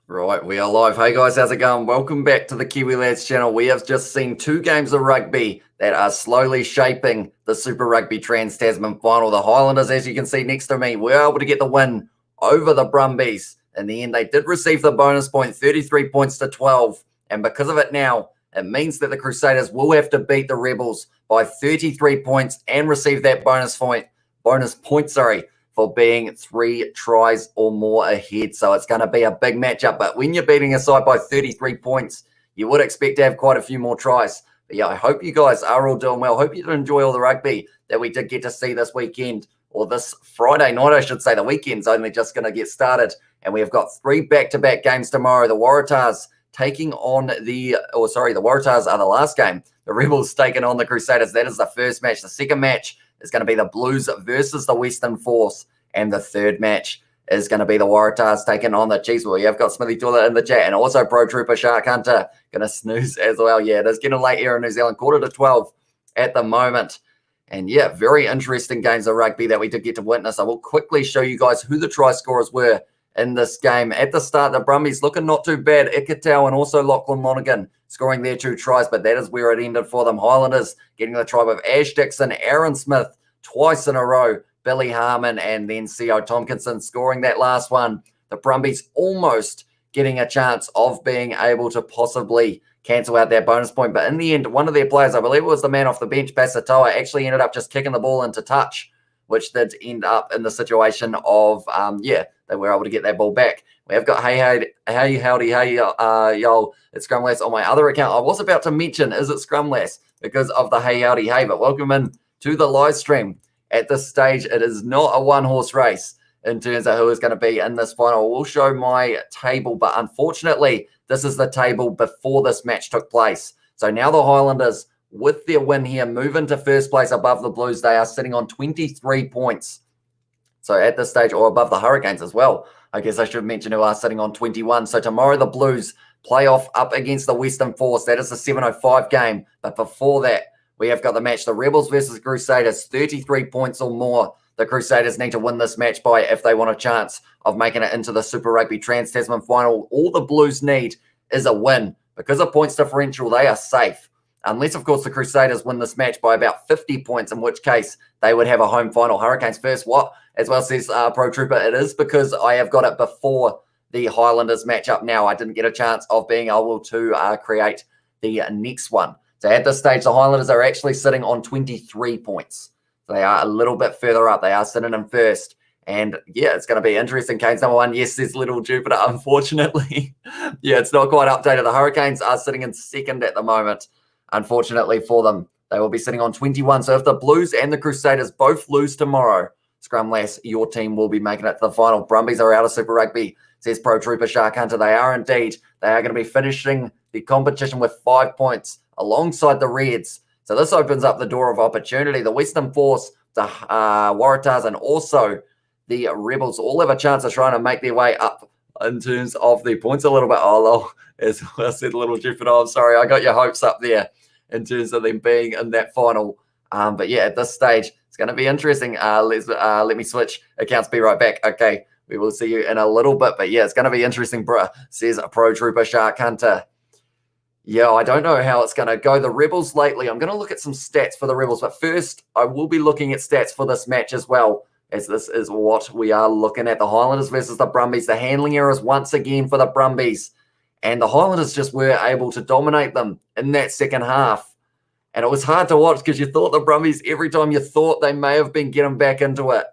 Right, we are live. Hey guys, how's it going? Welcome back to the Kiwi Lads channel. We have just seen two games of rugby that are slowly shaping the Super Rugby Trans-Tasman final. The Highlanders, as you can see next to me, were able to get the win over the Brumbies. In the end, they did receive the bonus point, 33 points to 12. And because of it now, it means that the Crusaders will have to beat the Rebels by 33 points and receive that bonus point, for being 3 tries or more ahead. So it's going to be a big matchup. But when you're beating a side by 33 points, you would expect to have quite a few more tries. But yeah, I hope you guys are all doing well. Hope you enjoy all the rugby that we did get to see this weekend, or this Friday night, I should say. The weekend's only just going to get started. And we have got 3 back-to-back games tomorrow. The Waratahs taking on the Waratahs are the last game. The Rebels taking on the Crusaders. That is the first match. The second match is going to be the Blues versus the Western Force. And the third match is going to be the Waratahs taking on the Chiefs. Well, you've got Smithy Toilet in the chat, and also Pro Trooper Shark Hunter going to snooze as well. Yeah, it is getting late here in New Zealand, 11:45 at the moment. And yeah, very interesting games of rugby that we did get to witness. I will quickly show you guys who the try scorers were in this game. At the start, the Brumbies looking not too bad. Ikitau and also Lachlan Monaghan scoring their 2 tries, but that is where it ended for them. Highlanders getting the try with Ash Dixon, Aaron Smith twice in a row, Billy Harmon, and then C.O. Tompkinson scoring that last one. The Brumbies almost getting a chance of being able to possibly cancel out that bonus point. But in the end, one of their players, I believe it was the man off the bench, Basatoa, actually ended up just kicking the ball into touch, which did end up in the situation of, they were able to get that ball back. We have got hey, yo, it's Scrumlass on my other account. I was about to mention, is it Scrumlass? Because of the hey, howdy, hey, but welcome in to the live stream. At this stage, it is not a one-horse race in terms of who is going to be in this final. We'll show my table, but unfortunately, this is the table before this match took place. So now the Highlanders, with their win here, move into first place above the Blues. They are sitting on 23 points. So at this stage, or above the Hurricanes as well. I guess I should mention who are sitting on 21. So tomorrow, the Blues play off up against the Western Force. That is the 7:05 game. But before that, we have got the match, the Rebels versus Crusaders, 33 points or more. The Crusaders need to win this match by if they want a chance of making it into the Super Rugby Trans-Tasman final. All the Blues need is a win. Because of points differential, they are safe. Unless, of course, the Crusaders win this match by about 50 points, in which case they would have a home final. Hurricanes first. What? As well says Pro Trooper, it is because I have got it before the Highlanders match up now. I didn't get a chance of being able to create the next one. So at this stage, the Highlanders are actually sitting on 23 points. So they are a little bit further up. They are sitting in first. And yeah, it's going to be interesting. Canes number 1. Yes, there's Little Jupiter, unfortunately. Yeah, it's not quite updated. The Hurricanes are sitting in second at the moment. Unfortunately for them, they will be sitting on 21. So if the Blues and the Crusaders both lose tomorrow, Scrumlass, your team will be making it to the final. Brumbies are out of Super Rugby, says Pro Trooper Shark Hunter. They are indeed. They are going to be finishing the competition with 5 points alongside the Reds. So this opens up the door of opportunity. The Western Force, the Waratahs, and also the Rebels all have a chance of trying to make their way up in terms of the points a little bit. Oh, lol, as I said, Little Jupiter, I'm sorry, I got your hopes up there in terms of them being in that final. But yeah, at this stage, it's going to be interesting. Let me switch accounts. Be right back. Okay, we will see you in a little bit. But yeah, it's going to be interesting, bruh, says Pro Trooper Shark Hunter. Yeah, I don't know how it's going to go. The Rebels lately, I'm going to look at some stats for the Rebels. But first, I will be looking at stats for this match as well, as this is what we are looking at. The Highlanders versus the Brumbies. The handling errors once again for the Brumbies. And the Highlanders just were able to dominate them in that second half. And it was hard to watch because you thought the Brumbies, every time you thought they may have been getting back into it,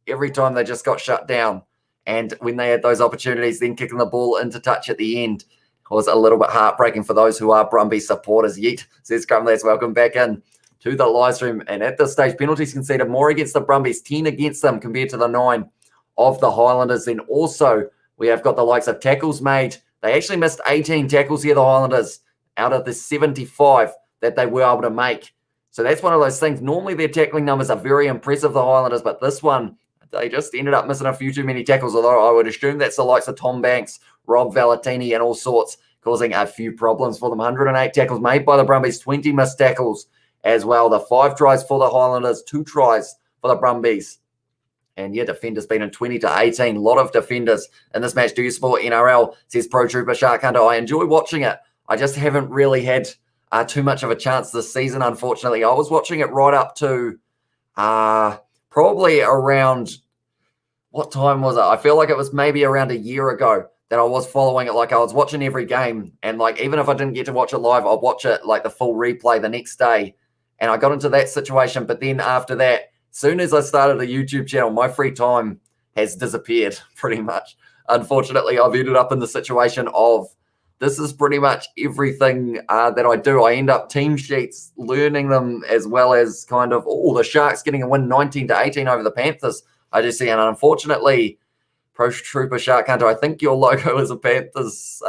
every time they just got shut down. And when they had those opportunities, then kicking the ball into touch at the end was a little bit heartbreaking for those who are Brumbies supporters. Yeet, says Scrumlass, welcome back in to the live stream. And at this stage, penalties conceded more against the Brumbies, 10 against them compared to the 9 of the Highlanders. Then also, we have got the likes of tackles made. They actually missed 18 tackles here, the Highlanders, out of the 75 that they were able to make. So that's one of those things. Normally, their tackling numbers are very impressive, the Highlanders, but this one, they just ended up missing a few too many tackles, although I would assume that's the likes of Tom Banks, Rob Valentini, and all sorts, causing a few problems for them. 108 tackles made by the Brumbies, 20 missed tackles as well. The 5 tries for the Highlanders, 2 tries for the Brumbies. And yeah, defenders beaten 20-18. A lot of defenders in this match. Do you support NRL? Says Pro Trooper Shark Hunter. I enjoy watching it. I just haven't really had too much of a chance this season, unfortunately. I was watching it right up to probably around, what time was it? I feel like it was maybe around a year ago that I was following it. Like, I was watching every game, and like, even if I didn't get to watch it live, I'd watch it like the full replay the next day. And I got into that situation. But then after that, soon as I started a YouTube channel, my free time has disappeared pretty much. Unfortunately, I've ended up in the situation of this is pretty much everything that I do. I end up team sheets, learning them, as well as kind of, the Sharks getting a win 19-18 over the Panthers. I just see, and unfortunately, Pro Trooper Shark Hunter, I think your logo is a Panthers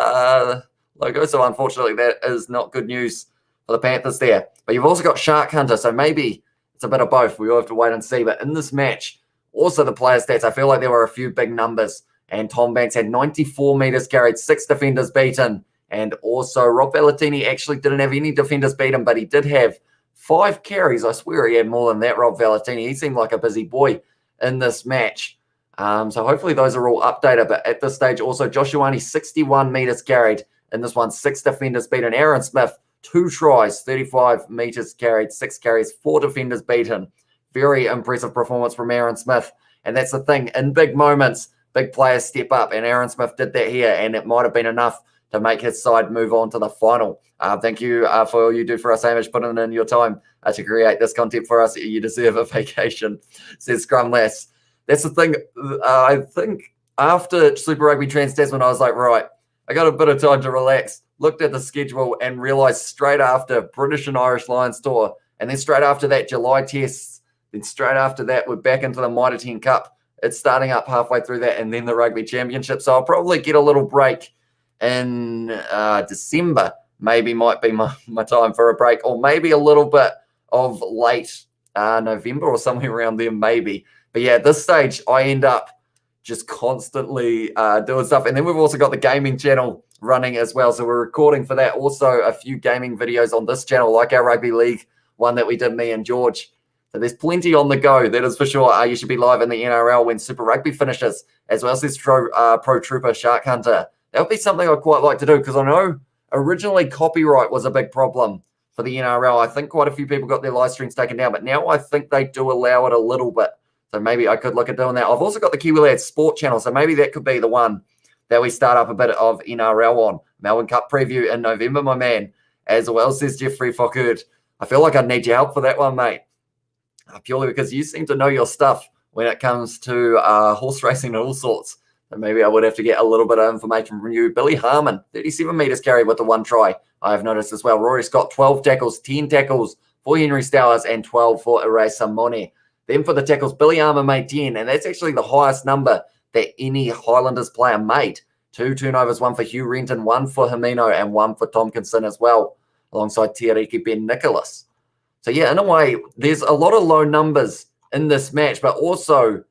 logo. So unfortunately, that is not good news for the Panthers there. But you've also got Shark Hunter, so maybe it's a bit of both. We will have to wait and see. But in this match, also the player stats, I feel like there were a few big numbers. And Tom Banks had 94 metres carried, 6 defenders beaten. And also Rob Valentini actually didn't have any defenders beaten, but he did have 5 carries. I swear he had more than that, Rob Valentini. He seemed like a busy boy in this match. So hopefully those are all updated. But at this stage, also Josh Ioane, 61 metres carried. In this one, 6 defenders beaten. Aaron Smith, 2 tries, 35 metres carried, 6 carries, 4 defenders beaten. Very impressive performance from Aaron Smith. And that's the thing. In big moments, big players step up. And Aaron Smith did that here. And it might have been enough to make his side move on to the final. Thank you for all you do for us, Hamish, putting in your time to create this content for us. You deserve a vacation, says Scrumless. That's the thing. I think after Super Rugby Trans-Tasman, I was like, right, I got a bit of time to relax. Looked at the schedule and realised straight after British and Irish Lions tour, and then straight after that, July tests, then straight after that, we're back into the Mitre 10 Cup. It's starting up halfway through that, and then the Rugby Championship. So I'll probably get a little break in December. Maybe might be my time for a break, or maybe a little bit of late November or somewhere around there, maybe. But yeah, at this stage, I end up just constantly doing stuff. And then we've also got the gaming channel running as well. So we're recording for that. Also, a few gaming videos on this channel, like our Rugby League one that we did, me and George. So there's plenty on the go. That is for sure. You should be live in the NRL when Super Rugby finishes, as well as this Pro Trooper Shark Hunter. That would be something I'd quite like to do, because I know originally copyright was a big problem for the NRL. I think quite a few people got their live streams taken down, but now I think they do allow it a little bit. So maybe I could look at doing that. I've also got the Kiwi Lads Sport channel, so maybe that could be the one that we start up a bit of NRL on. Melbourne Cup preview in November, my man. As well, says Jeffrey Fockerd. I feel like I need your help for that one, mate. Purely because you seem to know your stuff when it comes to horse racing and all sorts. So maybe I would have to get a little bit of information from you. Billy Harmon, 37 metres carried with the 1 try. I have noticed as well. Rory Scott, 12 tackles, 10 tackles for Henry Stowers, and 12 for Erase Samone. Then for the tackles, Billy Harmon made 10, and that's actually the highest number that any Highlanders player made. 2 turnovers, 1 for Hugh Renton, 1 for Himino, and 1 for Tompkinson as well, alongside Tiariki Ben Nicholas. So yeah, in a way, there's a lot of low numbers in this match, but also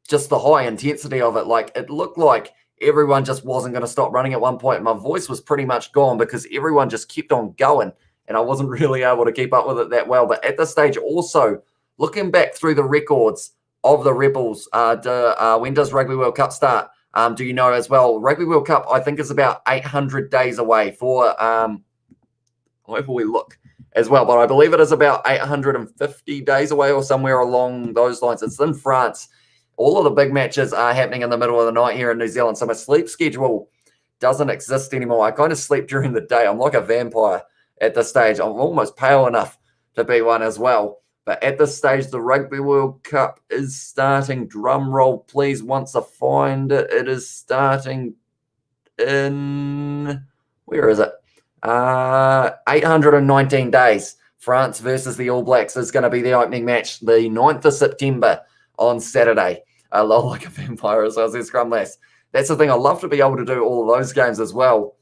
just the high intensity of it. Like, it looked like everyone just wasn't going to stop running at one point. My voice was pretty much gone because everyone just kept on going, and I wasn't really able to keep up with it that well. But at this stage also, looking back through the records of the Rebels, when does Rugby World Cup start? Do you know as well? Rugby World Cup, I think, is about 800 days away for, however we look as well. But I believe it is about 850 days away or somewhere along those lines. It's in France. All of the big matches are happening in the middle of the night here in New Zealand. So my sleep schedule doesn't exist anymore. I kind of sleep during the day. I'm like a vampire at this stage. I'm almost pale enough to be one as well. But at this stage, the Rugby World Cup is starting. Drum roll, please, once I find it. It is starting in, where is it? 819 days. France versus the All Blacks is going to be the opening match, the 9th of September on Saturday. I love like a vampire as well as Scrum Lass. That's the thing. I love to be able to do all of those games as well.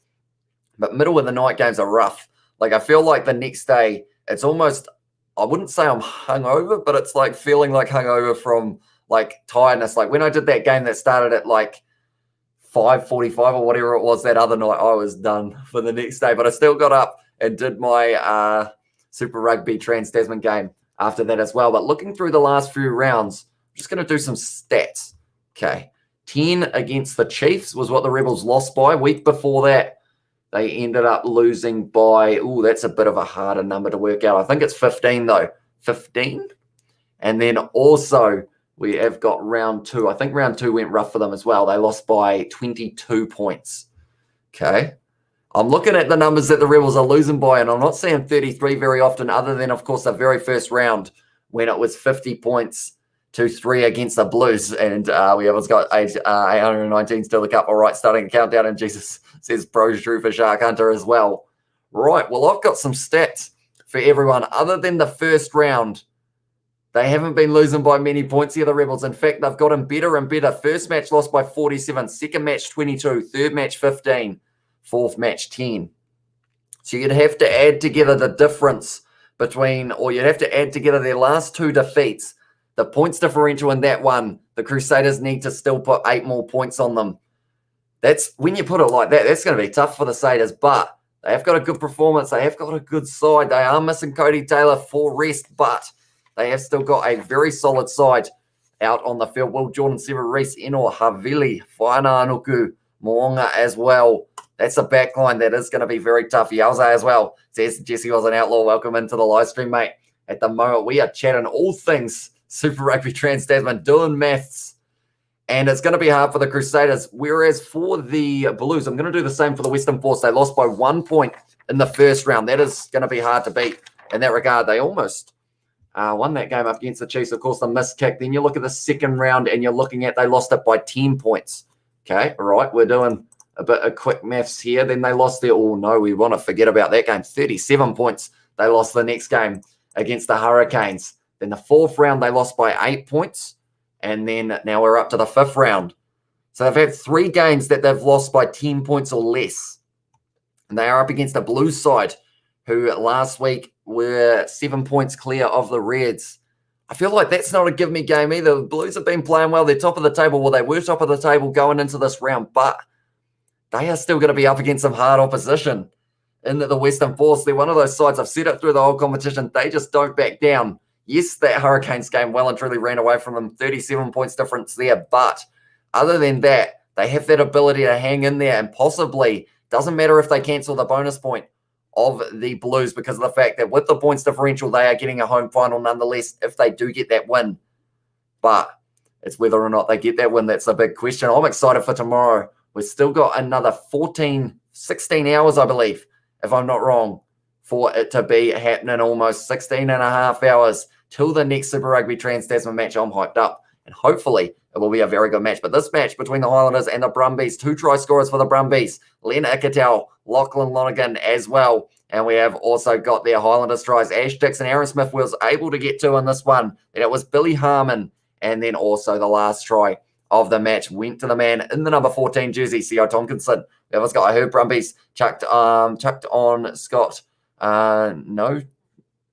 But middle of the night games are rough. Like, I feel like the next day, it's almost, I wouldn't say I'm hungover, but it's like feeling like hungover from like tiredness. Like when I did that game that started at like 5:45 or whatever it was that other night, I was done for the next day. But I still got up and did my Super Rugby Trans-Tasman game after that as well. But looking through the last few rounds, just going to do some stats. Okay. 10 against the Chiefs was what the Rebels lost by. Week before that, they ended up losing by, that's a bit of a harder number to work out. I think it's 15 though. 15? And then also we have got round 2. I think round 2 went rough for them as well. They lost by 22 points. Okay. I'm looking at the numbers that the Rebels are losing by, and I'm not seeing 33 very often, other than, of course, the very first round when it was 50 points to 3 against the Blues. And we have got 819 still the cup. All right, starting a countdown, and Jesus says pros true for Shark Hunter as well. Right, well, I've got some stats for everyone. Other than the first round, they haven't been losing by many points here, the Rebels. In fact, they've gotten better and better. First match lost by 47, second match 22, third match 15. Fourth match 10. So you'd have to add together the difference between, or you'd have to add together their last 2 defeats. The points differential in that one, the Crusaders need to still put 8 more points on them. That's, when you put it like that, that's going to be tough for the Satyrs, but they have got a good performance. They have got a good side. They are missing Cody Taylor for rest, but they have still got a very solid side out on the field. Will Jordan, Sever Reese, Eno, Havili, Whaina Anuku, Moonga as well. That's a back line that is going to be very tough. Yalza as well. Says Jesse was an outlaw. Welcome into the live stream, mate. At the moment, we are chatting all things Super Rugby Trans-Tasman, doing maths. And it's going to be hard for the Crusaders. Whereas for the Blues, I'm going to do the same for the Western Force. They lost by 1 point in the first round. That is going to be hard to beat in that regard. They almost won that game up against the Chiefs. Of course, the missed kick. Then you look at the second round and you're looking at they lost it by 10 points. Okay, all right, we're doing a bit of quick maths here. Then they lost their, we want to forget about that game. 37 points. They lost the next game against the Hurricanes. Then the fourth round, they lost by 8 points. And then now we're up to the fifth round. So they've had 3 games that they've lost by 10 points or less. And they are up against a Blues side who last week were 7 points clear of the Reds. I feel like that's not a give me game either. The Blues have been playing well. They're top of the table. Well, they were top of the table going into this round, but they are still going to be up against some hard opposition in the Western Force. They're one of those sides, I've said it through the whole competition, they just don't back down. Yes, that Hurricanes game well and truly ran away from them, 37 points difference there. But other than that, they have that ability to hang in there and possibly, doesn't matter if they cancel the bonus point of the Blues because of the fact that with the points differential, they are getting a home final nonetheless if they do get that win. But it's whether or not they get that win that's a big question. I'm excited for tomorrow. We've still got another 16 hours, I believe, if I'm not wrong, for it to be happening, almost 16 and a half hours till the next Super Rugby Trans-Tasman match. I'm hyped up, and hopefully it will be a very good match. But this match between the Highlanders and the Brumbies, 2 try scorers for the Brumbies, Len Ikatel, Lachlan Lonergan as well. And we have also got their Highlanders tries. Ash Dixon, Aaron Smith was able to get 2 in this one. And it was Billy Harmon, and then also the last try of the match went to the man in the number 14 jersey, C.O. Tompkinson. The other guy, I heard Brumbies chucked on Scott. No.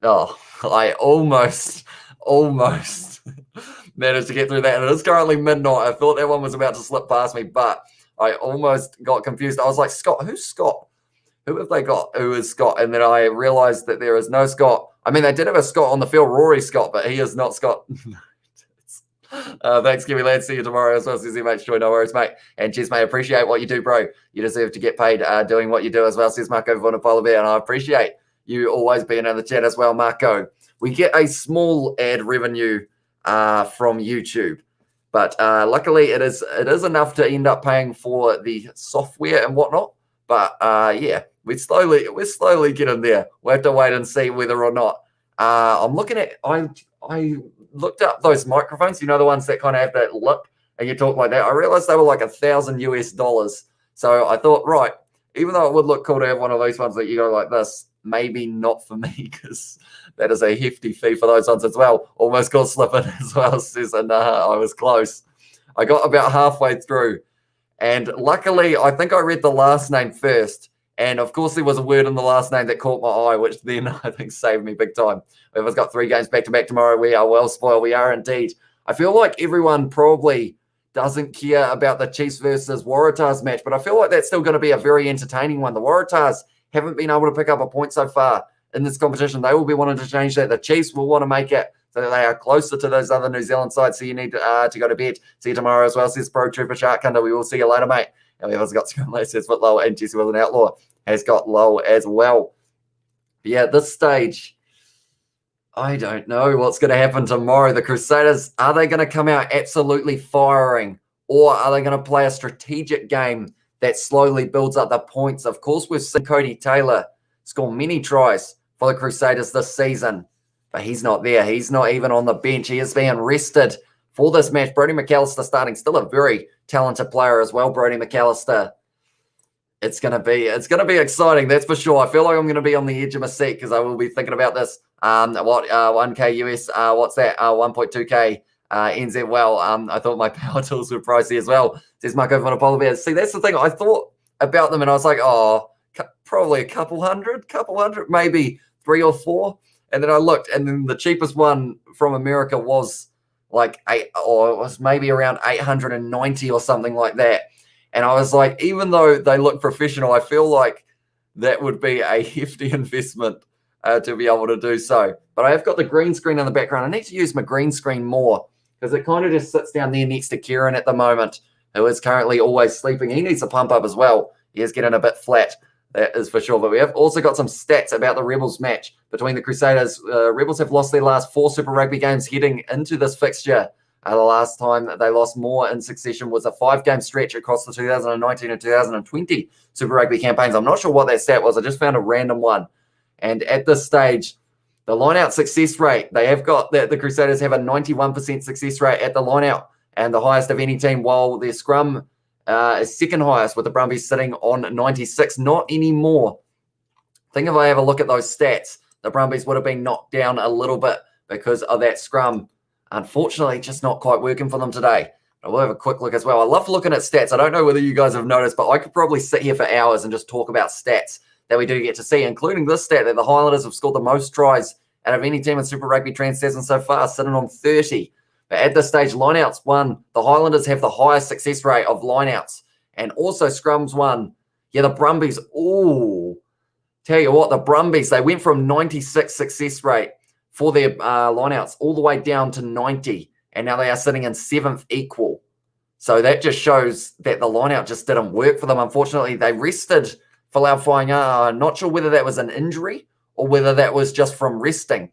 Oh, I almost managed to get through that. And it is currently midnight. I thought that one was about to slip past me, but I almost got confused. I was like, Scott, who's Scott? Who have they got? Who is Scott? And then I realized that there is no Scott. I mean, they did have a Scott on the field, Rory Scott, but he is not Scott. Thanks, Kiwi Lad. See you tomorrow as well. Says mate, no worries, mate. And cheers, mate. Appreciate what you do, bro. You deserve to get paid doing what you do as well. Says Marco Vanapola Bear, and I appreciate you always being in the chat as well, Marco. We get a small ad revenue from YouTube, but luckily it is enough to end up paying for the software and whatnot. But yeah, we're slowly getting there. We'll have to wait and see whether or not. I'm looking at I looked up those microphones, you know, the ones that kind of have that lip and you talk like that. I realized they were like $1,000 US. So I thought, right, even though it would look cool to have one of those ones that you go like this, maybe not for me because that is a hefty fee for those ones as well. Almost got slipping as well, says, and I was close. I got about halfway through. And luckily, I think I read the last name first. And of course, there was a word in the last name that caught my eye, which then I think saved me big time. Whoever's got 3 games back-to-back tomorrow, we are well spoiled. We are indeed. I feel like everyone probably doesn't care about the Chiefs versus Waratahs match, but I feel like that's still going to be a very entertaining one. The Waratahs haven't been able to pick up a point so far in this competition. They will be wanting to change that. The Chiefs will want to make it so that they are closer to those other New Zealand sides. So you need to go to bed. See you tomorrow as well, says Pro Trooper Shark Hunter. We will see you later, mate. And we've also got Scrum says Foot Low, and Jesse Wilson Outlaw has got low as well. But yeah, at this stage, I don't know what's going to happen tomorrow. The Crusaders, are they going to come out absolutely firing, or are they going to play a strategic game that slowly builds up the points? Of course, we've seen Cody Taylor score many tries for the Crusaders this season, but he's not there. He's not even on the bench. He is being rested for this match. Brodie McAllister starting, still a very talented player as well. Brodie McAllister. It's gonna be exciting, that's for sure. I feel like I'm gonna be on the edge of my seat because I will be thinking about this. 1K US, what's that? 1.2K NZ. Well, I thought my power tools were pricey as well. Says Marco von a polar bear. See, that's the thing. I thought about them and I was like, oh, probably a couple hundred, maybe 3 or 4. And then I looked, and then the cheapest one from America was like it was maybe around 890 or something like that. And I was like, even though they look professional, I feel like that would be a hefty investment to be able to do so. But I have got the green screen in the background. I need to use my green screen more because it kind of just sits down there next to Kieran at the moment, who is currently always sleeping. He needs to pump up as well. He is getting a bit flat, that is for sure. But we have also got some stats about the Rebels match between the Crusaders. Rebels have lost their last 4 Super Rugby games heading into this fixture. The last time that they lost more in succession was a 5-game stretch across the 2019 and 2020 Super Rugby campaigns. I'm not sure what that stat was. I just found a random one. And at this stage, the line-out success rate, they have got that the Crusaders have a 91% success rate at the line-out, and the highest of any team, while their scrum is second highest, with the Brumbies sitting on 96. Not anymore. I think if I have a look at those stats, the Brumbies would have been knocked down a little bit because of that scrum. Unfortunately, just not quite working for them today. But we'll have a quick look as well. I love looking at stats. I don't know whether you guys have noticed, but I could probably sit here for hours and just talk about stats that we do get to see, including this stat that the Highlanders have scored the most tries out of any team in Super Rugby Trans-Tasman so far, sitting on 30. But at this stage, lineouts won. The Highlanders have the highest success rate of lineouts, and also scrums won. Yeah, the Brumbies, tell you what, the Brumbies, they went from 96 success rate for their lineouts all the way down to 90, and now they are sitting in 7th equal. So that just shows that the lineout just didn't work for them. Unfortunately, they rested Falau Fainga. Not sure whether that was an injury or whether that was just from resting.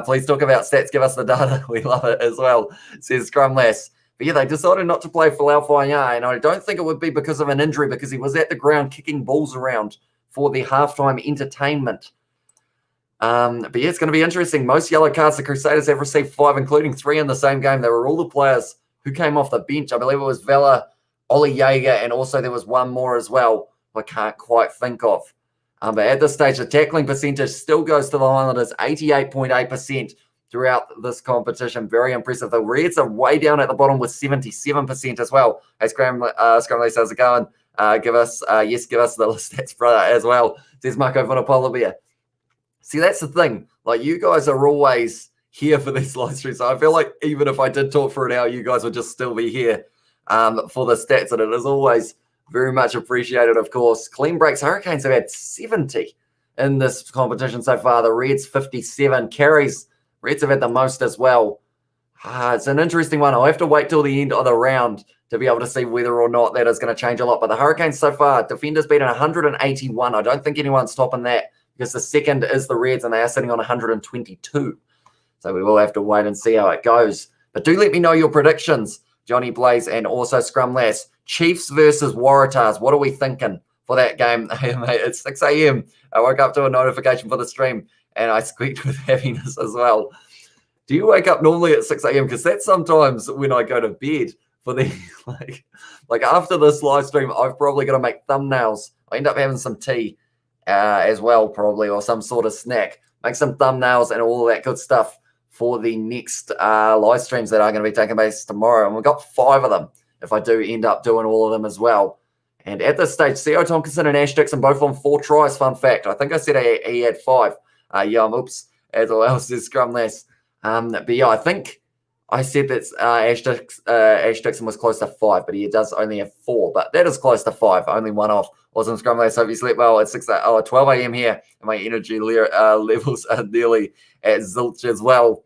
Please talk about stats. Give us the data. We love it as well, says Scrumlass. But yeah, they decided not to play Falau Fainga, and I don't think it would be because of an injury, because he was at the ground kicking balls around for the halftime entertainment. But yeah, it's going to be interesting. Most yellow cards the Crusaders have received 5, including 3 in the same game. They were all the players who came off the bench. I believe it was Vela, Ollie Jaeger, and also there was one more as well I can't quite think of. But at this stage, the tackling percentage still goes to the Highlanders, 88.8% throughout this competition. Very impressive. The Reds are way down at the bottom with 77% as well. Hey, Scramley, how's it going? Give us the stats, brother, as well. Says Marco von a polar bear. See, that's the thing. Like, you guys are always here for these live streams. So I feel like even if I did talk for an hour, you guys would just still be here for the stats. And it is always very much appreciated, of course. Clean breaks, Hurricanes have had 70 in this competition so far. The Reds, 57. Carries, Reds have had the most as well. It's an interesting one. I'll have to wait till the end of the round to be able to see whether or not that is going to change a lot. But the Hurricanes so far, defenders beaten 181. I don't think anyone's topping that, because the second is the Reds, and they are sitting on 122. So we will have to wait and see how it goes. But do let me know your predictions, Johnny Blaze and also Scrumlass. Chiefs versus Waratahs. What are we thinking for that game? Hey, mate, it's 6 a.m. I woke up to a notification for the stream, and I squeaked with happiness as well. Do you wake up normally at 6 a.m.? Because that's sometimes when I go to bed for the, like after this live stream, I've probably got to make thumbnails. I end up having some tea as well, probably, or some sort of snack. Make some thumbnails and all of that good stuff for the next live streams that are going to be taking place tomorrow. And we've got 5 of them if I do end up doing all of them as well. And at this stage, C.O. Tompkinson and Ash Dixon both on 4 tries, fun fact. I think I said he had 5. Oops, as well says Scrumlass. But yeah, I think I said that Ash Dixon was close to 5, but he does only have 4. But that is close to 5, only 1 off. Awesome, Scrumlass. Hope you slept well at 12 a.m. here, and my energy levels are nearly at zilch as well.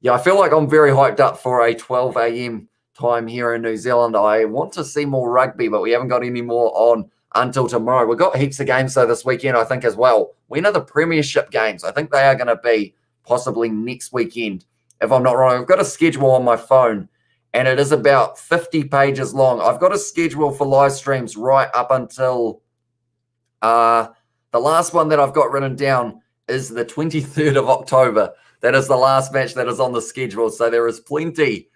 yeah, I feel like I'm very hyped up for a 12 a.m. time here in New Zealand. I want to see more rugby, but we haven't got any more on until tomorrow. We've got heaps of games, though, this weekend, I think, as well. When are the Premiership games? I think they are going to be possibly next weekend, if I'm not wrong. I've got a schedule on my phone, and it is about 50 pages long. I've got a schedule for live streams right up until the last one that I've got written down is the 23rd of October. That is the last match that is on the schedule. So there is plenty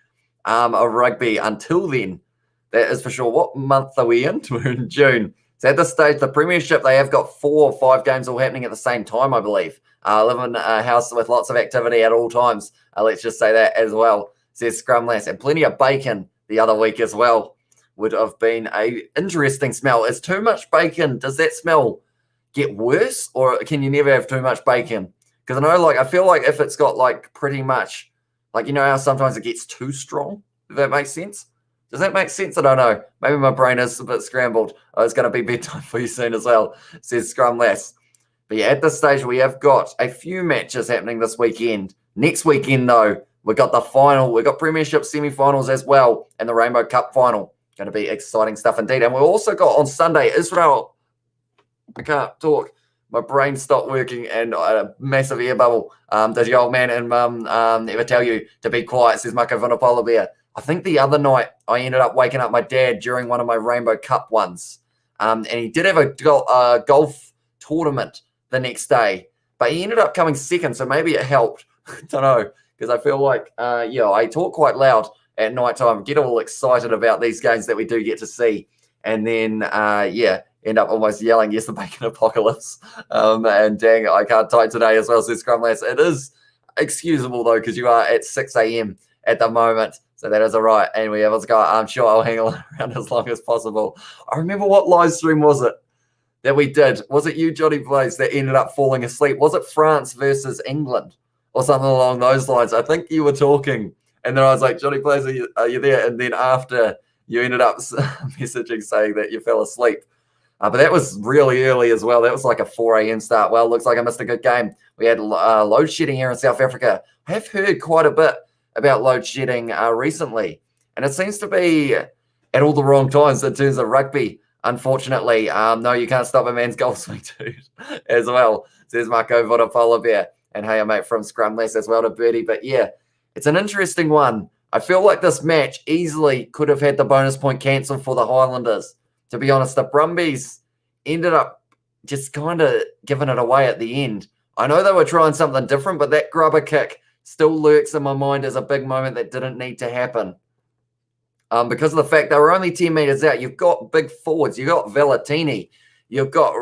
of rugby until then. That is for sure. What month are we in? We're in June. So at this stage, the Premiership, they have got 4 or 5 games all happening at the same time, I believe. Live in a house with lots of activity at all times. Let's just say that as well, says Scrumlass. And plenty of bacon the other week as well. Would have been a interesting smell. Is too much bacon, does that smell get worse? Or can you never have too much bacon? Because I know, like, I feel like if it's got, like, pretty much, like, you know how sometimes it gets too strong? If that makes sense? Does that make sense? I don't know. Maybe my brain is a bit scrambled. Oh, it's going to be bedtime for you soon as well, says Scrumlass. But yeah, at this stage, we have got a few matches happening this weekend. Next weekend, though, we've got the final. We've got Premiership semi-finals as well and the Rainbow Cup final. Going to be exciting stuff indeed. And we've also got on Sunday, Israel. I can't talk. My brain stopped working and a massive air bubble. Does your old man and mum ever tell you to be quiet, says Marco Vinopola Bear. I think the other night I ended up waking up my dad during one of my Rainbow Cup ones. And he did have a golf tournament the next day, but he ended up coming second, so maybe it helped. I don't know, because I feel like, I talk quite loud at night time, get all excited about these games that we do get to see. And then, end up almost yelling, yes, the bacon apocalypse. And dang, I can't type today as well, says Scrumlass. It is excusable, though, because you are at 6 a.m. at the moment. So that is all right. And we have let's go. I'm sure I'll hang around as long as possible. I remember what live stream was it that we did? Was it you, Johnny Blaze, that ended up falling asleep? Was it France versus England or something along those lines? I think you were talking. And then I was like, Johnny Blaze, are you there? And then after you ended up messaging saying that you fell asleep. But that was really early as well. That was like a 4 a.m. start. Well, looks like I missed a good game. We had load shedding here in South Africa. I have heard quite a bit about load shedding recently. And it seems to be at all the wrong times in terms of rugby, unfortunately. No, you can't stop a man's golf swing, dude, as well, says Marco Vodapola Bear. And hey, mate, from Scrumless as well to Birdie. But yeah, it's an interesting one. I feel like this match easily could have had the bonus point cancelled for the Highlanders. To be honest, the Brumbies ended up just kind of giving it away at the end. I know they were trying something different, but that grubber kick still lurks in my mind as a big moment that didn't need to happen. Because of the fact they were only 10 metres out. You've got big forwards. You've got Vellatini. You've got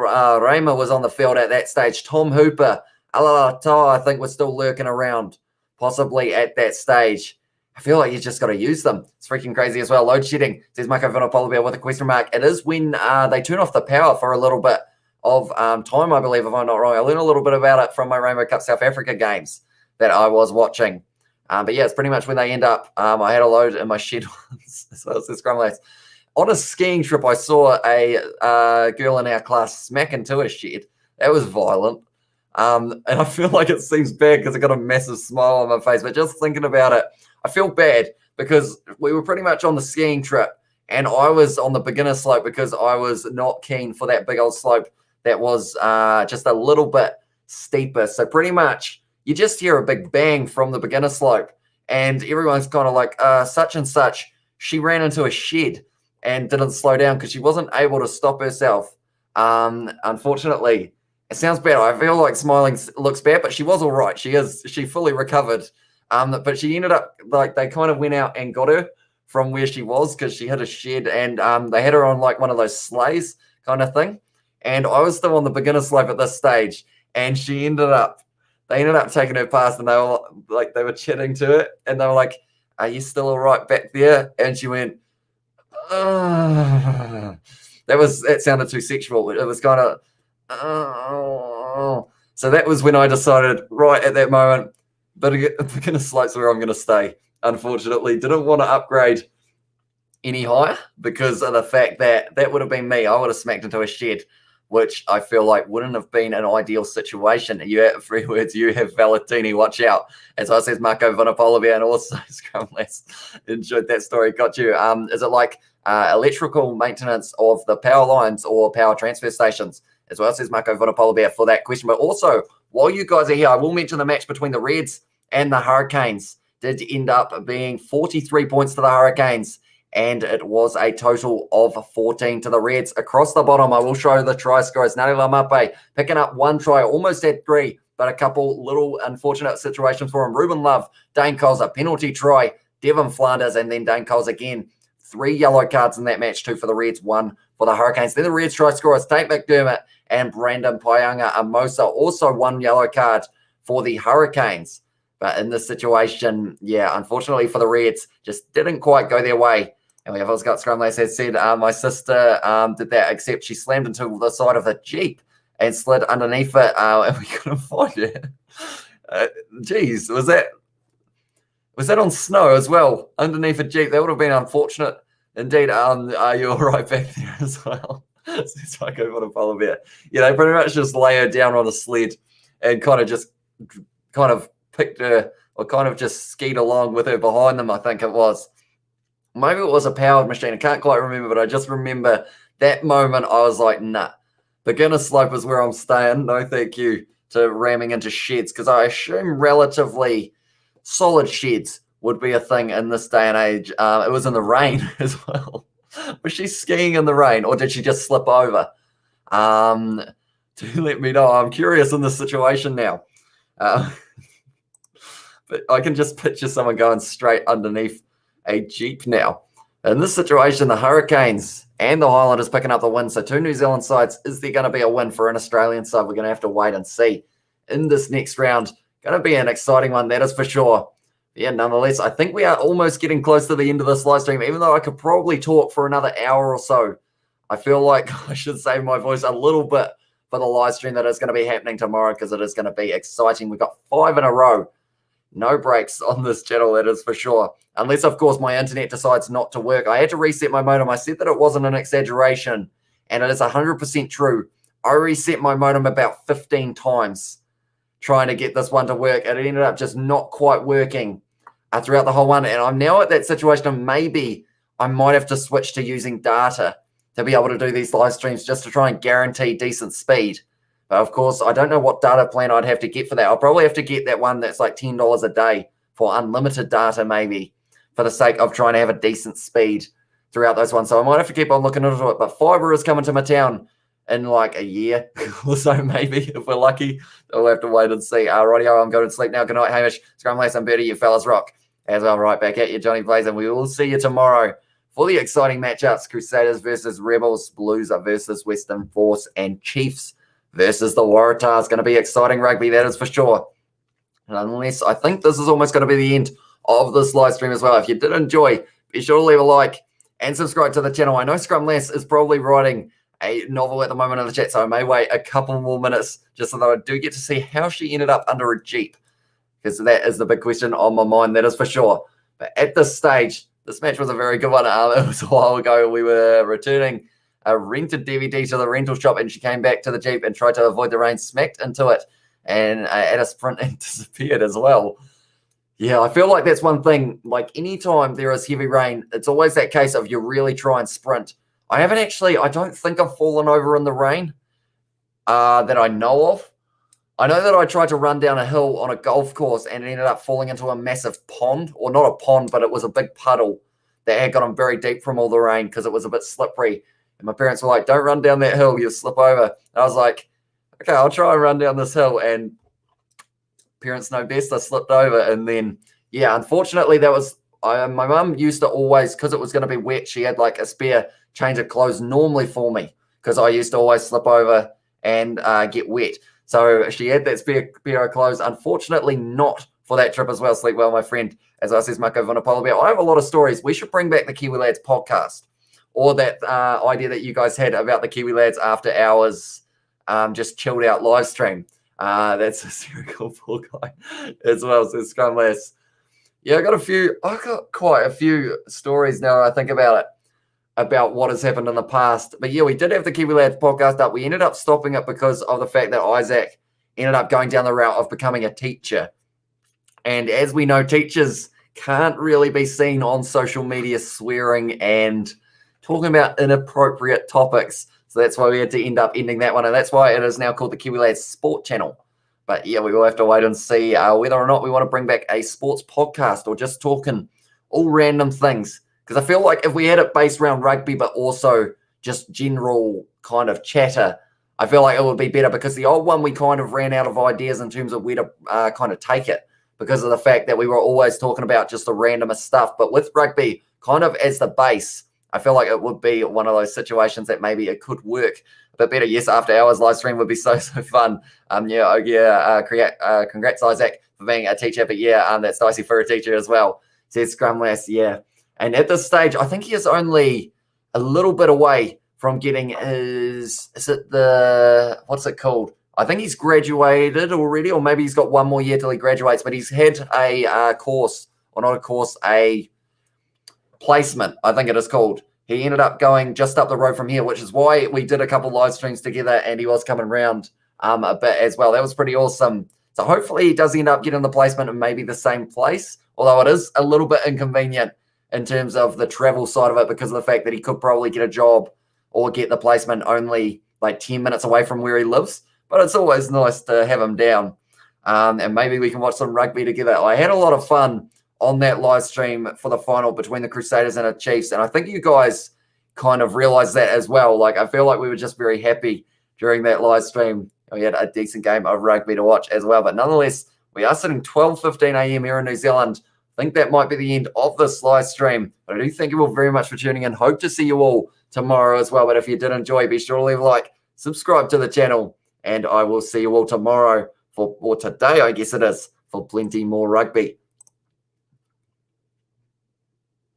Raymer was on the field at that stage. Tom Hooper, Alalata, I think, was still lurking around, possibly at that stage. I feel like you just got to use them. It's freaking crazy as well. Load shedding, says Marco Vinopola Bear with a question mark. It is when they turn off the power for a little bit of time, I believe, if I'm not wrong. I learned a little bit about it from my Rainbow Cup South Africa games that I was watching. But yeah, it's pretty much when they end up. I had a load in my shed once, so it's the Scrumlass. On a skiing trip, I saw a girl in our class smack into a shed. That was violent. And I feel like it seems bad because I got a massive smile on my face. But just thinking about it, I feel bad because we were pretty much on the skiing trip and I was on the beginner slope because I was not keen for that big old slope that was just a little bit steeper. So pretty much you just hear a big bang from the beginner slope and everyone's kind of like, such and such, she ran into a shed and didn't slow down because she wasn't able to stop herself. Unfortunately, it sounds bad. I feel like smiling looks bad, but she was all right. She fully recovered. But she ended up, like, they kind of went out and got her from where she was because she hit a shed and they had her on like one of those sleighs kind of thing. And I was still on the beginner slope at this stage and they ended up taking her past and they were chatting to it and they were like, are you still all right back there? And she went, that sounded too sexual. It was kind of, so that was when I decided right at that moment, but beginner slopes where I'm going to stay. Unfortunately, didn't want to upgrade any higher because of the fact that would have been me. I would have smacked into a shed. which I feel like wouldn't have been an ideal situation. You have 3 words, you have Valentini, watch out. As I says, Marco Vinopolavia, and also Scrumless enjoyed that story. Got you. Is it like electrical maintenance of the power lines or power transfer stations? As well, says Marco Vinopolavia for that question. But also, while you guys are here, I will mention the match between the Reds and the Hurricanes did end up being 43 points to the Hurricanes, and it was a total of 14 to the Reds. Across the bottom, I will show the try scorers. Nani Lamape picking up 1 try, almost had 3, but a couple little unfortunate situations for him. Ruben Love, Dane Coles, a penalty try, Devon Flanders, and then Dane Coles again. 3 yellow cards in that match, 2 for the Reds, 1 for the Hurricanes. Then the Reds try scorers, Tate McDermott and Brandon Payanga Amosa, also 1 yellow card for the Hurricanes. But in this situation, yeah, unfortunately for the Reds, just didn't quite go their way. And we have also got Scrumlace has said, my sister did that, except she slammed into the side of the Jeep and slid underneath it, and we couldn't find it. Geez, was that on snow as well, underneath a Jeep? That would have been unfortunate indeed. Are you all right back there as well? It's like over the polar bear. Yeah, they pretty much just lay her down on a sled and kind of picked her, or kind of just skied along with her behind them, I think it was. Maybe it was a powered machine. I can't quite remember, but I just remember that moment I was like, nah, beginner slope is where I'm staying. No thank you to ramming into sheds, because I assume relatively solid sheds would be a thing in this day and age. It was in the rain as well. Was she skiing in the rain, or did she just slip over? Do let me know. I'm curious in this situation now. But I can just picture someone going straight underneath a Jeep now. In this situation, the Hurricanes and the Highlanders picking up the win. So 2 New Zealand sides. Is there going to be a win for an Australian side? We're going to have to wait and see in this next round. Going to be an exciting one, that is for sure. Yeah, nonetheless, I think we are almost getting close to the end of this live stream, even though I could probably talk for another hour or so. I feel like I should save my voice a little bit for the live stream that is going to be happening tomorrow, because it is going to be exciting. We've got 5 in a row. No breaks on this channel, that is for sure. Unless, of course, my internet decides not to work. I had to reset my modem. I said that it wasn't an exaggeration, and it is 100% true. I reset my modem about 15 times trying to get this one to work. It ended up just not quite working throughout the whole one. And I'm now at that situation of maybe I might have to switch to using data to be able to do these live streams, just to try and guarantee decent speed. But of course, I don't know what data plan I'd have to get for that. I'll probably have to get that one that's like $10 a day for unlimited data, maybe, for the sake of trying to have a decent speed throughout those ones. So I might have to keep on looking into it. But fibre is coming to my town in like a year or so, maybe, if we're lucky. We'll have to wait and see. Rightio, I'm going to sleep now. Good night, Hamish. Scrumlace and Birdie, you fellas rock. As well, right back at you, Johnny Blaze, and we will see you tomorrow for the exciting matchups: Crusaders versus Rebels, Blues versus Western Force, and Chiefs versus the Waratahs. Going to be exciting rugby, that is for sure. And unless, I think this is almost going to be the end of this live stream as well. If you did enjoy, be sure to leave a like and subscribe to the channel. I know Scrumless is probably writing a novel at the moment in the chat, so I may wait a couple more minutes just so that I do get to see how she ended up under a Jeep, because that is the big question on my mind, that is for sure. But at this stage, this match was a very good one. It was a while ago. We were returning a rented DVD to the rental shop, and she came back to the Jeep and tried to avoid the rain, smacked into it, and at a sprint and disappeared as well. Yeah, I feel like that's one thing. Like, anytime there is heavy rain, it's always that case of you really try and sprint. I don't think I've fallen over in the rain that I know of. I know that I tried to run down a hill on a golf course and it ended up falling into a massive pond, or not a pond, but it was a big puddle that had gotten very deep from all the rain because it was a bit slippery. And my parents were like, don't run down that hill, you'll slip over. And I was like, okay, I'll try and run down this hill. And parents know best, I slipped over. And then, yeah, unfortunately, that was, my mum used to always, because it was going to be wet, she had like a spare change of clothes normally for me, because I used to always slip over and get wet. So she had that spare pair of clothes. Unfortunately, not for that trip as well. Sleep well, my friend. As I says, Marco Vinopolavia. I have a lot of stories. We should bring back the Kiwi Lads podcast, or that idea that you guys had about the Kiwi Lads after hours, just chilled out live stream. That's a serial poor guy as well. So Scrum Lads. Yeah, I got quite a few stories now when I think about it. about what has happened in the past. But yeah, we did have the Kiwi Lads podcast up. We ended up stopping it because of the fact that Isaac ended up going down the route of becoming a teacher. And as we know, teachers can't really be seen on social media swearing and talking about inappropriate topics. So that's why we had to end up ending that one. And that's why it is now called the Kiwi Lads Sport Channel. But yeah, we will have to wait and see whether or not we want to bring back a sports podcast or just talking all random things. Because I feel like if we had it based around rugby, but also just general kind of chatter, I feel like it would be better, because the old one, we kind of ran out of ideas in terms of where to kind of take it, because of the fact that we were always talking about just the randomest stuff. But with rugby kind of as the base, I feel like it would be one of those situations that maybe it could work a bit better. Yes, after hours live stream would be so fun. Congrats Isaac for being a teacher. But yeah, that's dicey for a teacher as well, says Scrumless. Yeah, and at this stage, I think he is only a little bit away from getting his, what's it called? I think he's graduated already, or maybe he's got one more year till he graduates, but he's had a course, or not a course, a placement, I think it is called. He ended up going just up the road from here, which is why we did a couple live streams together, and he was coming around a bit as well. That was pretty awesome. So hopefully he does end up getting the placement in maybe the same place, although it is a little bit inconvenient in terms of the travel side of it, because of the fact that he could probably get a job or get the placement only like 10 minutes away from where he lives. But it's always nice to have him down. And maybe we can watch some rugby together. I had a lot of fun on that live stream for the final between the Crusaders and the Chiefs. And I think you guys kind of realized that as well. Like, I feel like we were just very happy during that live stream. We had a decent game of rugby to watch as well. But nonetheless, we are sitting 12:15 a.m. here in New Zealand. I think that might be the end of this live stream. But I do thank you all very much for tuning in. Hope to see you all tomorrow as well. But if you did enjoy, be sure to leave a like, subscribe to the channel, and I will see you all tomorrow or today, I guess it is, for plenty more rugby.